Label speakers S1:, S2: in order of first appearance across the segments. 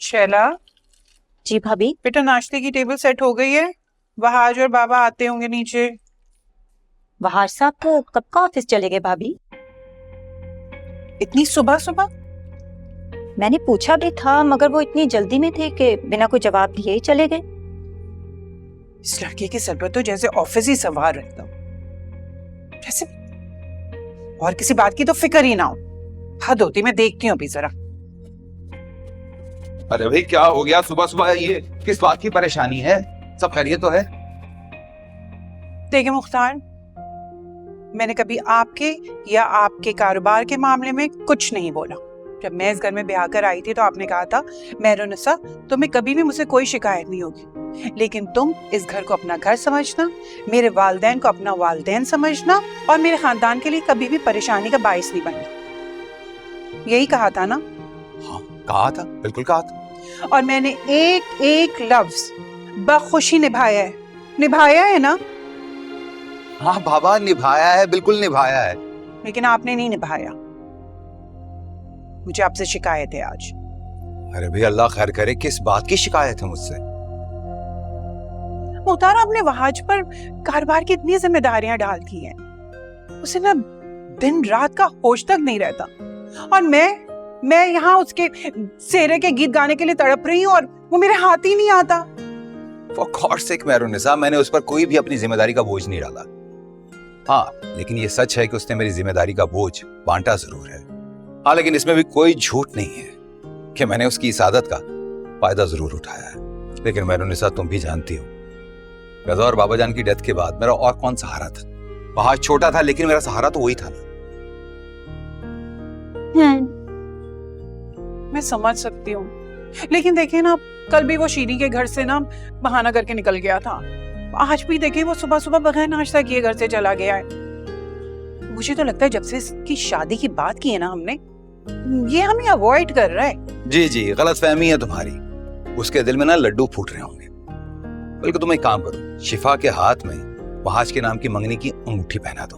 S1: शैला,
S2: जी भाभी।
S1: बेटा नाश्ते की टेबल सेट हो गई है। वहाज और बाबा आते होंगे नीचे।
S2: वहाज साहब तो कब का ऑफिस चले गए भाभी?
S1: इतनी सुबह सुबह?
S2: मैंने पूछा भी था मगर वो इतनी जल्दी में थे कि बिना कोई जवाब दिए ही चले गए।
S1: इस लड़के के सर पर तो जैसे ऑफिस ही सवार रहता हो, जैसे और किसी बात की तो फिक्र ही ना हो। हद होती, मैं देखती हूँ अभी जरा।
S3: अरे भाई क्या हो गया सुबह सुबह? ये किस बात की परेशानी है? सब खैरियत तो है?
S1: देखिए मुख्तार, मैंने कभी आपके या आपके कारोबार के मामले में कुछ नहीं बोला। जब मैं इस घर में ब्याह कर आई थी तो आपने कहा था मेहरुनिसा तुम्हें कभी भी मुझसे कोई शिकायत नहीं होगी, लेकिन तुम इस घर को अपना घर समझना, मेरे वालिदैन को अपना वालिदैन समझना और मेरे खानदान के लिए कभी भी परेशानी का बाइस नहीं बनना। यही कहा था ना?
S3: हाँ कहा था, बिल्कुल कहा था।
S1: और मैंने एक एक लफ्ज बखुशी निभाया है ना?
S3: हाँ बाबा निभाया है, बिल्कुल निभाया है।
S1: लेकिन आपने नहीं निभाया। मुझे आपसे शिकायत है आज।
S3: अरे भाई अल्लाह खैर करे, किस बात की शिकायत है मुझसे?
S1: मुख्तार, आपने वहाज पर कारोबार की इतनी जिम्मेदारियां डाल दी हैं, उसे ना दिन रात का होश तक नहीं रहता। और मैं यहाँ उसके सेहरे के गीत गाने के लिए तड़प रही हूँ और वो मेरे हाथ ही नहीं आता।
S3: For God's sake मेहरुनिसा, मैंने उस पर कोई भी अपनी जिम्मेदारी का बोझ नहीं डाला। हाँ लेकिन ये सच है कि उसने मेरी जिम्मेदारी का बोझ बांटा जरूर है। हाँ लेकिन इसमें भी कोई झूठ नहीं है कि मैंने उसकी इस आदत का फायदा जरूर उठाया है। लेकिन मेहरुनिसा तुम भी जानती हो, रजा और बाबा जान की डेथ के बाद मेरा और कौन सहारा था? वहाज छोटा था लेकिन मेरा सहारा तो वही था ना।
S1: मैं समझ सकती हूँ, लेकिन देखिए ना, कल भी वो शीरी के घर से ना बहाना करके निकल गया था। आज भी देखिए वो सुबह सुबह बगैर नाश्ता किए घर से चला गया है। मुझे तो लगता है जब से इसकी शादी की बात की है ना हमने, ये हमें अवॉइड कर रहा है।
S3: जी जी, गलतफहमी है तुम्हारी। उसके दिल में ना लड्डू फूट रहे होंगे। बल्कि तुम एक काम करो, शिफा के हाथ में वहाज के नाम की मंगनी की अंगूठी पहना दो।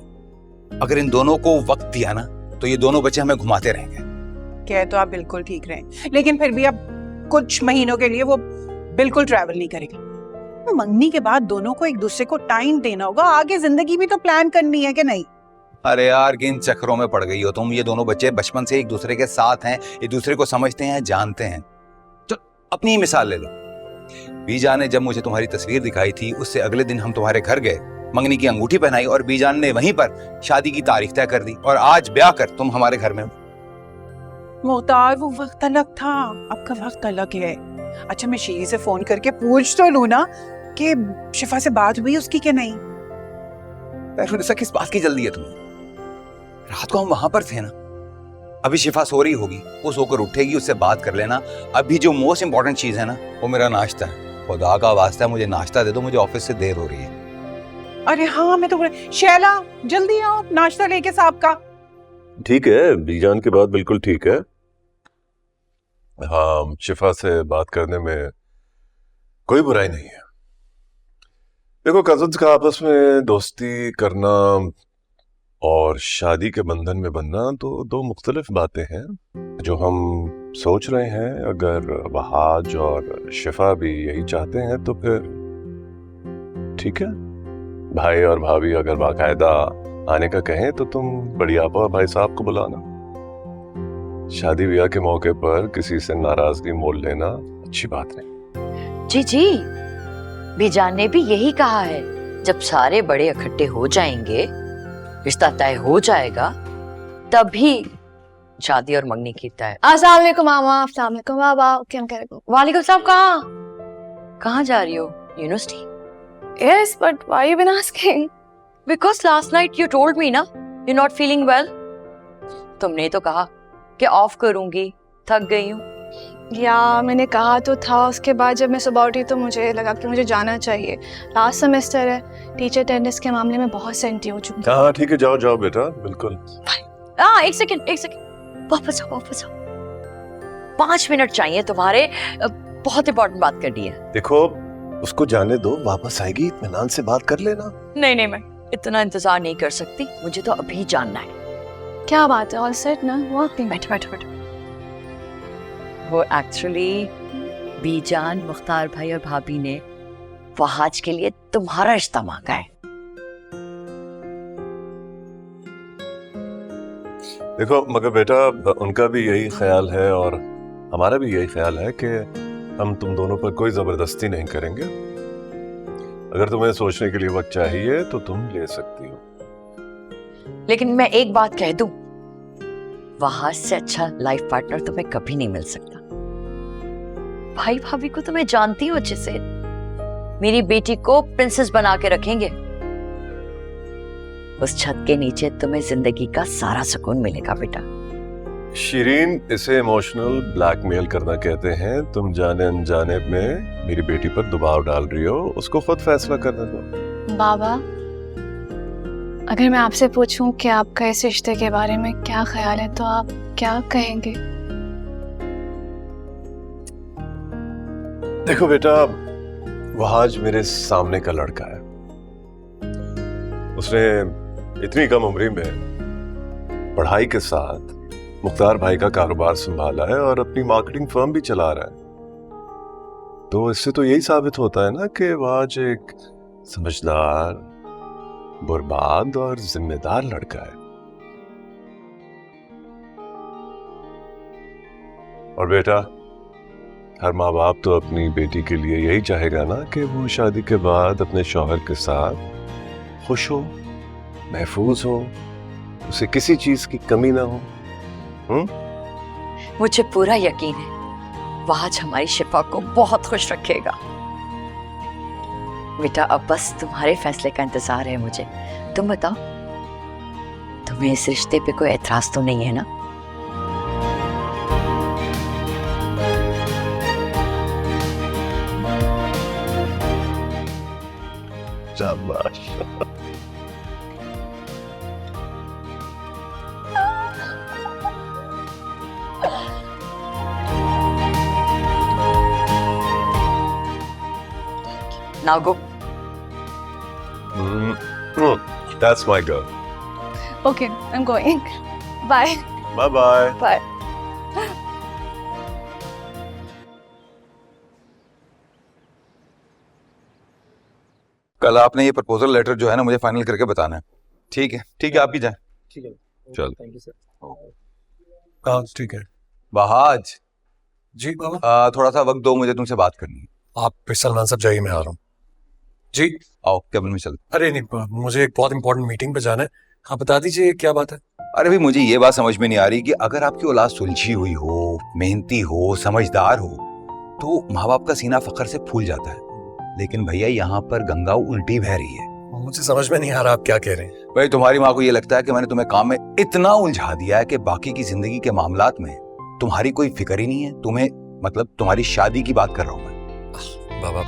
S3: अगर इन दोनों को वक्त दिया ना तो ये दोनों बच्चे हमें घुमाते रहेंगे।
S1: कह तो आप बिल्कुल ठीक रहे, लेकिन फिर भी अब कुछ महीनों के लिए वो बिल्कुल ट्रैवल नहीं करेगी। तो मंगनी के बाद दोनों को एक दूसरे को टाइम देना होगा, आगे जिंदगी भी तो प्लान करनी है कि नहीं?
S3: अरे यार किन चक्करों में पड़ गई हो तुम। ये दोनों बच्चे बचपन से एक दूसरे के साथ हैं, एक दूसरे को समझते हैं, जानते हैं। तो अपनी ही मिसाल ले लो। बीजान ने जब मुझे तुम्हारी तस्वीर दिखाई थी उससे अगले दिन हम तुम्हारे घर गए, मंगनी की अंगूठी पहनाई और बीजान ने वहीं पर शादी की तारीख तय कर दी और आज ब्याह कर तुम हमारे घर में हो।
S1: मुख्तार, वो वक्त अलग था, अब का वक्त अलग है। अच्छा मैं शीरी से फोन करके पूछ तो लूं ना कि शिफा से बात हुई उसकी कि नहीं।
S3: मेहरुनिसा किस बात की जल्दी है तुम्हें? रात को हम वहां पर थे ना। अभी शिफा सो रही होगी, वो सोकर उठेगी, उससे बात कर लेना। अभी जो मोस्ट इंपॉर्टेंट चीज है ना वो मेरा नाश्ता है। खुदा का वास्ता है मुझे नाश्ता दे दो, मुझे ऑफिस से देर हो रही है।
S1: अरे हाँ मैं तो शैला जल्दी आओ, नाश्ता लेके साहब का।
S4: ठीक है, बीजान की बात बिल्कुल ठीक है। हाँ शिफा से बात करने में कोई बुराई नहीं है। देखो कजन्स का आपस में दोस्ती करना और शादी के बंधन में बनना तो दो मुख्तलिफ बातें हैं। जो हम सोच रहे हैं, अगर वहाज और शिफा भी यही चाहते हैं तो फिर ठीक है। भाई और भाभी अगर बाकायदा आने का कहें तो तुम बड़ी आपा और भाई साहब को बुलाना। शादी ब्याह के मौके पर किसी से नाराजगी मोल लेना अच्छी बात नहीं।
S5: जी जी, बीजान ने भी यही कहा है, जब सारे बड़े इकट्ठे हो जाएंगे, रिश्ता तय हो जाएगा, तभी शादी और मंगनी की तय।
S6: अस्सलाम वालेकुम मामा, अस्सलाम वालेकुम बाबा। क्या कह रहे हो?
S5: वालेकुम सलाम। कहाँ जा रही हो? University?
S6: Yes, but why you been asking?
S5: Because last night you told me ना, you're not feeling well. तुमने तो कहा कि ऑफ करूंगी, थक गई हूँ।
S6: या मैंने कहा तो था, उसके बाद जब मैं सुबह उठी तो मुझे लगा कि मुझे जाना चाहिए। लास्ट सेमेस्टर है, टीचर अटेंडेंस के मामले में बहुत सेंटी हो चुकी।
S4: हाँ ठीक है, जाओ जाओ बेटा, बिल्कुल।
S5: हाँ एक सेकंड, वापस आओ। 5 मिनट चाहिए तुम्हारे, बहुत इंपॉर्टेंट बात करनी है।
S4: देखो उसको जाने दो, वापस आएगी, इत्मीनान से बात कर लेना।
S5: नहीं मैं इतना इंतजार नहीं कर सकती, मुझे तो अभी जानना है।
S6: क्या बात है? ऑल सेट ना?
S5: बैठो। वो एक्चुअली बीजान, मुख्तार भाई और भाभी ने फहाज के लिए तुम्हारा रिश्ता मांगा है।
S4: देखो मगर बेटा, उनका भी यही ख्याल है और हमारा भी यही ख्याल है कि हम तुम दोनों पर कोई जबरदस्ती नहीं करेंगे। अगर तुम्हें सोचने के लिए वक्त चाहिए तो तुम ले सकती हो।
S5: लेकिन मैं एक बात कह दूं, वहां से अच्छा लाइफ पार्टनर तुम्हें कभी नहीं मिल सकता। भाई भाभी को तुम्हें जानती हो अच्छे से, मेरी बेटी को प्रिंसेस बना के रखेंगे। उस छत के नीचे तुम्हें जिंदगी का सारा सुकून मिलेगा बेटा।
S4: शीरीन, इसे इमोशनल ब्लैकमेल करना कहते हैं। तुम जाने अनजाने में मेरी बेटी पर दबाव डाल रही हो, उसको खुद फैसला करने दो।
S6: बाबा, अगर मैं आपसे पूछूं कि आपका इस रिश्ते के बारे में क्या ख्याल है तो आप क्या कहेंगे?
S4: देखो बेटा, वहाज मेरे सामने का लड़का है। उसने इतनी कम उम्र में पढ़ाई के साथ मुख्तार भाई का कारोबार संभाला है और अपनी मार्केटिंग फर्म भी चला रहा है। तो इससे तो यही साबित होता है ना कि वहाज एक समझदार, बर्बाद और जिम्मेदार लड़का है। और बेटा, हर माँ बाप तो अपनी बेटी के लिए यही चाहेगा ना कि वो शादी के बाद अपने शौहर के साथ खुश हो, महफूज हो, उसे किसी चीज की कमी ना हो।
S5: मुझे पूरा यकीन है वहाज हमारी शिफा को बहुत खुश रखेगा। बेटा, अब बस तुम्हारे फैसले का इंतजार है मुझे। तुम बताओ, तुम्हें इस रिश्ते पे कोई एतराज तो नहीं है ना?
S4: शाबाश।
S5: Now go.
S4: That's my girl.
S6: Okay, I'm going. Bye.
S4: Bye bye.
S6: Bye.
S3: कल आपने ये प्रपोजल लेटर जो है ना मुझे फाइनल करके बताना है। ठीक है, ठीक है, आप भी जाएं।
S7: ठीक है,
S4: चल।
S7: Thank you sir. हाँ ठीक है
S3: बहाज,
S7: जी बाबा।
S3: थोड़ा सा वक्त दो, मुझे तुमसे बात करनी है।
S7: आप फिर सलमान साहब जाइए, मैं आ रहा हूँ जी।
S3: आओ केबिन में चल।
S7: अरे नहीं, मुझे एक बहुत इंपॉर्टेंट मीटिंग पे जाना है। आप बता दीजिए क्या बात है।
S3: अरे भाई, मुझे ये बात समझ में नहीं आ रही कि अगर आपकी औलाद सुलझी हुई हो, मेहनती हो, समझदार हो, तो माँ बाप का सीना फख्र से फूल जाता है। लेकिन भैया, यहाँ पर गंगा उल्टी बह रही है।
S7: मुझे समझ में नहीं आ रहा आप क्या कह रहे हैं।
S3: भाई, तुम्हारी माँ को ये लगता है कि मैंने तुम्हें काम में इतना उलझा दिया है कि बाकी की जिंदगी के मामलात में तुम्हारी कोई फिक्र ही नहीं है। तुम्हें मतलब तुम्हारी शादी की बात कर रहा हूँ मैं।
S7: बाबा,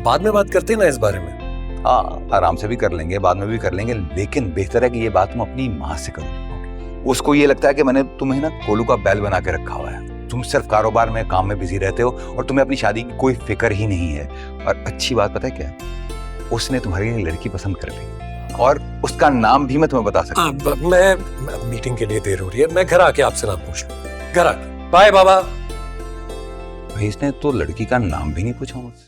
S7: बाद में बात करते हैं ना इस बारे में।
S3: हाँ, आराम से भी कर लेंगे, बाद में भी कर लेंगे, लेकिन बेहतर है कि ये बात तुम अपनी माँ से करो। उसको ये लगता है कि मैंने तुम्हें ना कोलू का बैल बना के रखा हुआ है। तुम सिर्फ कारोबार में, काम में बिजी रहते हो और तुम्हें अपनी शादी की कोई फिक्र ही नहीं है। और अच्छी बात पता है क्या, उसने तुम्हारी लड़की पसंद कर ली और उसका नाम भी मैं तुम्हें बता सकता हूँ।
S7: मैं मीटिंग के लिए देर हो रही है, मैं घर आके आपसे नाम पूछ लूँ। घर आके। बाय बाबा।
S3: भाई, इसने तो लड़की का नाम भी नहीं पूछा मुझसे।